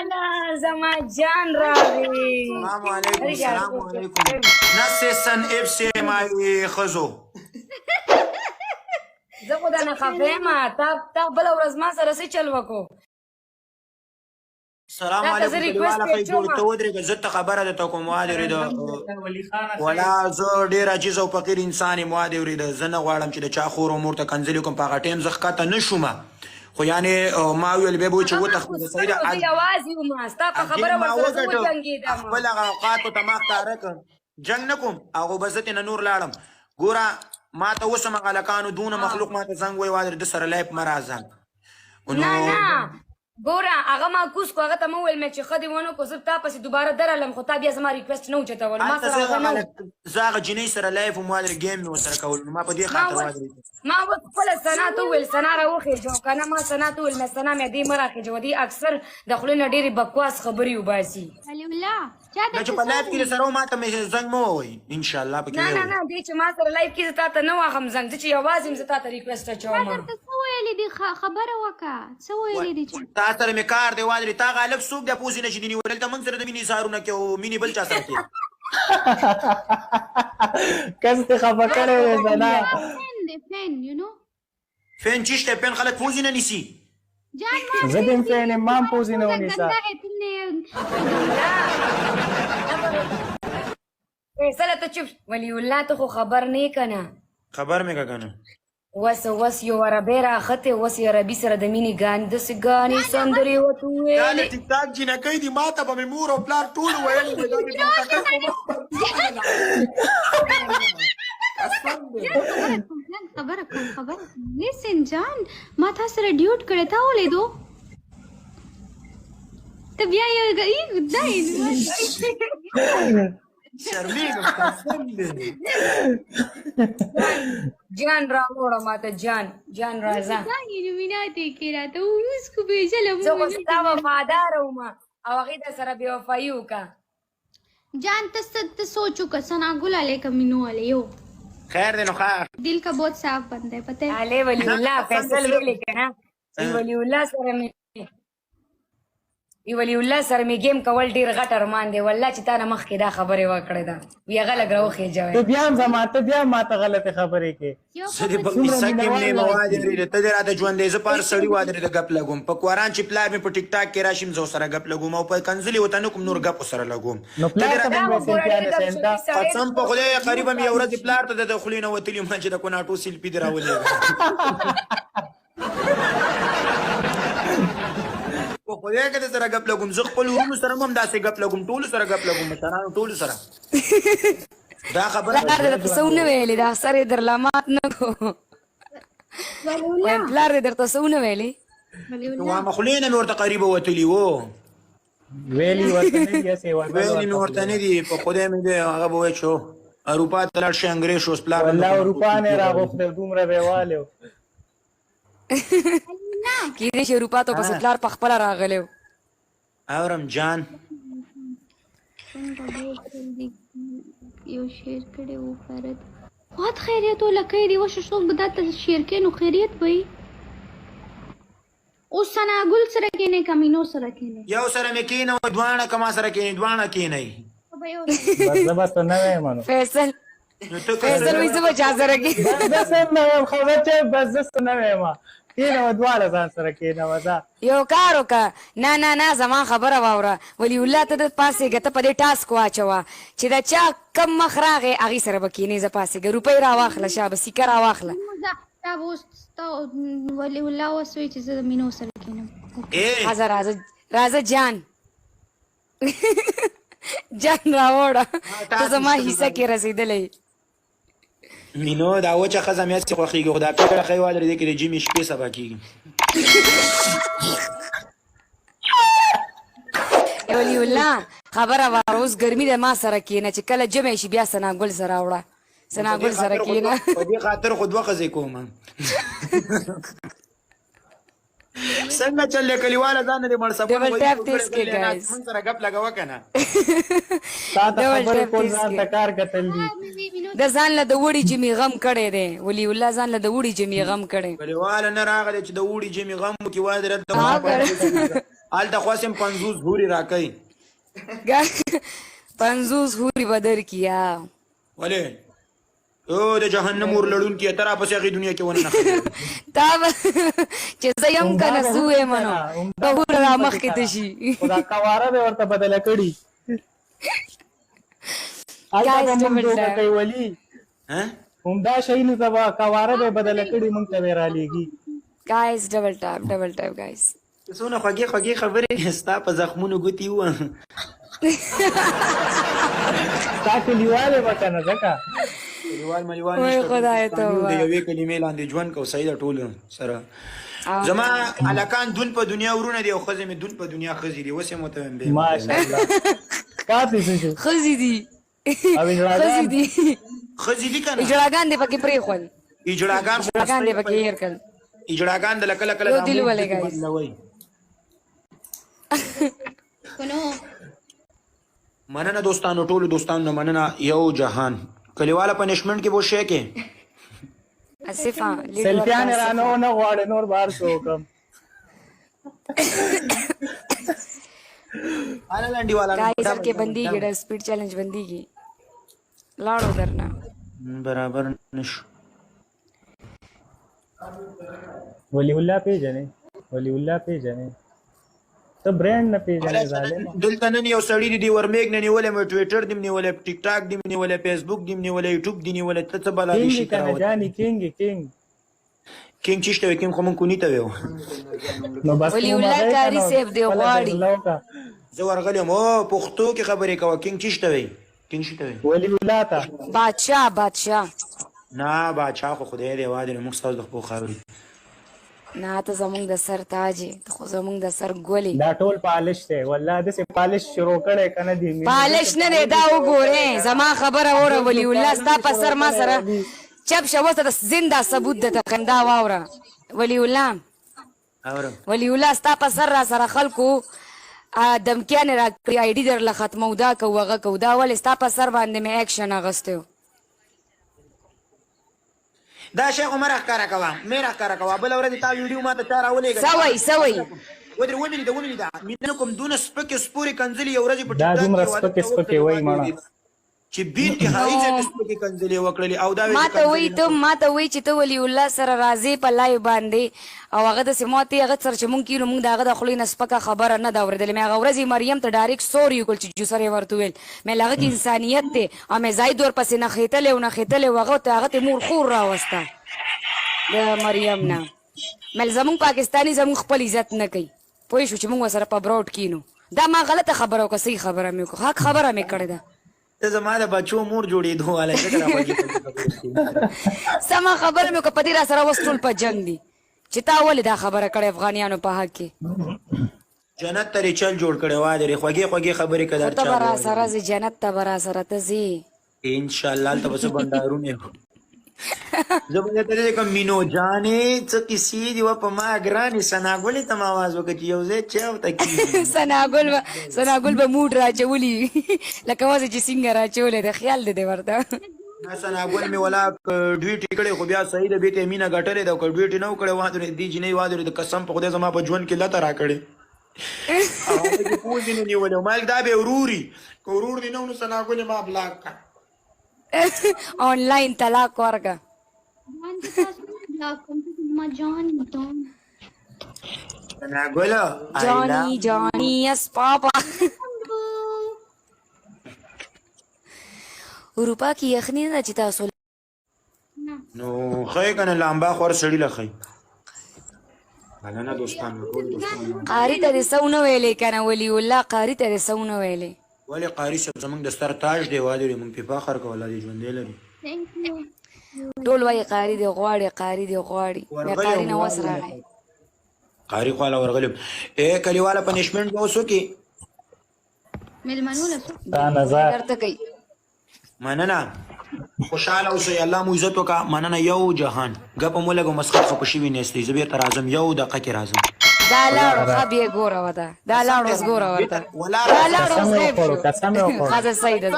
والا زما جان راغی. السلام علیکم. السلام علیکم. نسسن ابسي ماي خزو. زه خو درنه خفه یم. تا بله ورځ ما سره څه چل وکړو؟ السلام علیکم کلیواله خی جوړ ته ودرېږه زه ته خبره درته کوم واد اورېده ولا زه ډېر عجیز او فقیر انسان یم واد اورېده زه نه غواړم چې د چا خور او مور ته کنځلې کوم په هغه ټایم زه ښکته نه شومه خو یعنې ما ویل بیا به وایي چې وتښتېده صحیح ده زه یوازې وم ستا په خبره ورسره زه وجنګېدم خپل هغه اوقاتو ته ما ښکاره کړ جنګ نه کوم هغو به زه ترېنه نور لاړم ګوره ما ته اوس هم هغه هلکانو دونه مخلوق ما ته زنګ وایي وادرې ده سره لایف مه راځه نه ګوره هغه ما کوس کو هغه ته مې وویل مې چې ښه دې ونه کړو زه تا پسې دوباره درغلم خو تا بیا زما ریکویسټ نه اوچتولو ما سره هغه نه زه هغه جینۍ سره لایف وم وادرې ګیم مې ورسره کولو نو ما په دې خاطر وادرې ما اوس خپله ثنا ته وویل ثنا راوخېږو که نه ما ثنا ته وویل مې ثنا مې دې مه راخېږو دې اکثر د خولې نه ډېرې بکواس خبرې وباسي نه چې په لایف کې د سره ما ته مې زنګ مه ووایي انشاءالله پکې نه نه نه دې چې ما سره لایف کې زه تا ته نه واخم زنګ زه چې یوازې یم زه تا ته ریکویسټ اچوم څه ویلې دي خبره وکړه څه ویلې دي چې تا سره مې کار دی وادرې تا غالب څوک دی پوزې نه چې دي نیولل ته موږ سره د مینې اظهارونه کوي او مینې بل چا سره کوي کس دې خفه کړی دی زنا فین چې شته پین خلک پوزې نه نیسي زه دې هم فین یم ما هم پوزې نه ونیسه فیصله ته چپ ولی الله ته خو خبر نه یې که نه خبر مې که که نه وس یو عربی راختې اوس یې عربي سره د مینې ګانې داسې ګانې سندرې ورته دا د وویلې ټیک ټاک جینکۍ دي ما ته به مې مور او پلار ټول ویل دي دا مې خبره کوم لیسن جان ما تا سره ډیوټ کړی تا ولیدو ته بیا یو شرمېږم جان راوړه ماته جان راځه میناتې کې راته اوس خو بېجله زه خو ستا وفاداره وم او هغې در سره بې وفایي وکړه جان ته سوچ وکړه ثناګل علیکم مینو علیو خیر دی نو خیر دل کا بہت صاف بندہ ہے پتہ ہے علی ولی الله فیصل ویلې که نه ولی الله سره مې ولی الله سره مې ګیم کول ډېر غټ ارمان دی والله چې تا نه مخکې دا خبرې وکړې ده وي هغه لږ راوخېجوی ته بیا هم زما ته بیا هم ماته غلطې خبرې کوې زه دې په کیسه کې هم نه یم وادرې ته دې راته ژوندی زه په هر سړي وادرې د ګپ لګوم په کوران چې پلار مې په ټیک ټاک کې راشي زه ورسره ګپ لګوم او په کنځلې ورته نه کوم نور ګپ ورسره لګوم نو پلار ته به مې سنتیانې سنتا قسم په خدای قریبا مې یو ورځ پلار ته د خولې نه وتلي یم چې د کوناټو سیلپي دې راولېږه په خدای که دې سره ګپ لګوم زه خپل وروڼو سره هم همداسې ګپ لګوم ټولو سره ګپ لګوم مشرانو ټولو سره دا خبره پلار دې درته څه ونه ویلې دا سر یې در لامات نه کړو وایم پلار دې درته څه ونه ویلې وایم خولې نه مې ورته قریبه وتلي وو ویلي ورته نه دي هسې ویلي مې ورته نه دي په خدای مې دی هغه به وایي چې اروپا ته لاړ شي انګرېز شو اوس پلار والله اروپا نه راغوښتی دومره بېوالی و کېدای شي اروپا ته پسې پلار په خپله راغلی و اورم جان یو شیر کړی و فرد بہت خیریت و لکۍ دی وشه څوک به دا ته شیر کوي نو خیریت به وي اوس ثناګل سره کښېنئ که مینو سره کښېنئ یو سره مې کښېنوئ دواړه که ما سره کښېنئ دواړه کښېنئ بس زه بس ته نه وایم نو فیصل وایي زه به چا سره بس زه سم نه وایم خبر چې بس زه څه نه وایم کښېنوه دواړه ځان سره کښېنوه ځه یو کار وکړه نه زما خبره واوره ولی الله ته د پاسېږه ته په دې ټاسک واچوه چې د چا کم مخ راغی هغې سره به کښېنې زه پاسېږه روپۍ راواخله شابه سیکه راواخله دا به اوس ستا ولی الله اوس وایي چې زه د مینو سره کښېنم راځه جان جان راوړه ته زما حصه کې رسېدلی مینو دا وچه ښځه مې هسې خوښېږي خو دا پېغله ښی وادرې دې کې د جمعې شپې سبا کېږي ولی الله خبره واره اوس ګرمي ده ما سره کښېنه چې کله جمع شي بیا ثناګل سره وړه ثناګل سره کښېنه په دې خاطر خو دوه ښځې کوم څنګه چل دی کلیواله ځان دې مړ ډبل ټاپ تیز کې ګایز موږ سره ګپ لګوه که نه تا ته خبرې کول ځان ته کار کتل دي د ځان له د وړي جمې غم کړی دی ولی الله ځان له د وړي جمې غم کړی کلیواله نه راغلی چې د وړي جمې غم وکړي وادرې هلته خواستم 50 هوري راکوي 50 هوري بدر کیا ولې او د جهنم اور لړونکي ته راپسې هغې دنیا کې ونه نښلي تا به چې زه یم که نه زه ویمه نو به هوره را مخکې ته شي خو دا کواره به ورته بدله کړي هلته به مونږ دوکه کوي ولي همدا شیانو ته به کواره به بدله کړي مونږ ته به رالیږي guys double tap guys څونه خوږې خوږې خبرې ستا په زخمونو ګوتې وه ستا کلیوالې به که نه ځکه کلیوال ملیوال وای نشته خدای د توبه یوې کلمې لاندې ژوند کو صحیح ده ټولو سره زما هلکان دون په دنیا ورونه دي او ښځې مې دون په دنیا ښځې دي اوس یې مو ته ویم دی ماشاءالله پاتې څه شو ښځې دي او ښځې اجراګان دي ښځې دي که نه اجړاګان دې پکې پرېښول اجړاګان اجړاګان دې پکې هېر کړل اجړاګان د کله کله یو د دل امور ولې ټکي guys. بدلوئ. کنو مننه دوستانو ټولو دوستانو مننه یو جهان کلیواله پنشمنټ کې بو شی کې اسفه سلفیان رانو نه غواړي نور بار څه وکړم آلا لنډي والا guys سب کې بنديږي ډېر سپیډ چیلنج بنديږي لاړو درنه برابر نشو ولی الله پیژنې ولی الله پیژنې ته برانډ نه پیژنې ظالم دلته نن یو سړی دی ورمیګ نه نیولې مې ټویټر دی نیولې ټیک ټاک دی نیولې فیسبوک دی نیولې یوټیوب دی نیولې ته بلا دي شي کینګ کنه جاني کینګ کینګ چشته وکیم خو مونږ کونی ته ویو نو بس ولی الله کاری سیف دی غواړي زه ورغلم او پښتو کې خبرې کوه کینګ چشته وی کینګ چشته وی ولی الله تا بادشاہ نه بادشاہ خو خدای دی واده موږ تاسو د خپل خبرې نه ته زمونږ د سر تاجې ته خو زمونږ د سر ګولې دا ټول پالش دی والله د سه پالش شروع کړي کنه دی پالش نه دی دا وګوره زما خبره اوره ولی الله ستا په سر ما سره چپ شوه ته زنده ثبوت د تخندا واوره ولی الله ستا په سر را سره خلکو دمکیان را کړی آی ډي درله ختمو دا کو هغه کو دا ولې ستا په سر باندې مې اکشن اغوستی دا شیخ عمر ښکاره کوه مې راښکاره کوه بله ورځ تا ویډیو ما ته چا راولېږه سوی ودرې ومینې ده مینه کوم دونه سپکې سپورې کنځلې یو ورځې په دا دومره سپکې وایي ماړه چې بې انتهایي ځکه سپکې کنځلې وکړلې او دا ما ته وایي چې ته ولی الله سره راځې په لایو باندې او هغه داسې ما ته هغه سره چې مونږ کینو مونږ د هغه د خولې نه سپکه خبره نه ده اورېدلې مې هغه ورځې مریم ته ډایرکټ سوري وکړل چې جوسر یې ورته وویل مې هغه کې انسانیت دی او مې زاید ورپسې نښېتلې او نښېتلې و هغه ته مور خور راوسته د مریم نه مې زمونږ پاکستاني زمونږ خپل عزت نه کوي پوه شو چې مونږ ورسره په براډ کینو دا ما غلطه خبره وکړه صحیح خبره مې وکړه حق خبره مې کړې ده ته زما د بچو مور جوړېدو والی سمه خبره مې وکړه په دې را سره اوس ټول په جنګ دي چې تا ولې دا خبره کړې افغانیانو په حق کې جنت ته چل جوړ کړی وادرې خوږې خوږې خبرې که ته به را سره ځې جنت ته به را سره ته ځې انشاءالله هلته به څه بنډارونه زه به درته دې کوم مینو جانې څه کیسې دي وه په ما ګرانې ثناګلې ته مې اواز وکړه چې یو ځای چاوته کېږي ثناګل به موډ راچولي لکه واسې چې څنګه راچولی دی خیال دی دی ورته ثناګل مې ولا ډویټې کړې خو بیا صحیح ده بېته یې مینه ګټلې ده که ډویټې نه وکړې وادرې دې جینۍ وادرې د قسم په خدای زما په ژوند کې لته راکړې او هغه کې پوز دې نه نیولې ما دا به وروري که ورور دې نه و نو ثناګل یې ما بلاک کړه آنلاین طلاق ورکړه ما جان ثناګل جانی یس پاپا اروپا کې یخني نه چې تاسو نو ښه که نه لامبا خور سړي له ښه مننه دوستانو ټول دوستانو قاري ته دې څه ونه ویلې که نه ولي الله قاري ته دې څه ونه ویلې ولې قاري صاحب زموږ د ستر تاج دی وادرې موږ پې فخر کوو الله دې ژوندی لري ټول وایي قاري دې غواړي قاري دې غواړي بیا قاري نه وس راغی قاري خواله ورغلم کلیواله پنشمنټ به اوس وکړي مېلمنو له دا نظر درته کوي مننه خوشحاله اوسئ الله مو عزت وکړه مننه یو جهان ګپه مو لږ مسخت خو په شوي نیستئ زه بېرته راځم یو دقیقه کې راځم دا لاړو ښه بیا ګوره ورته دا لاړو اوس ګوره ورته دا لاړو اوس غیب شو ښځه صحیح ده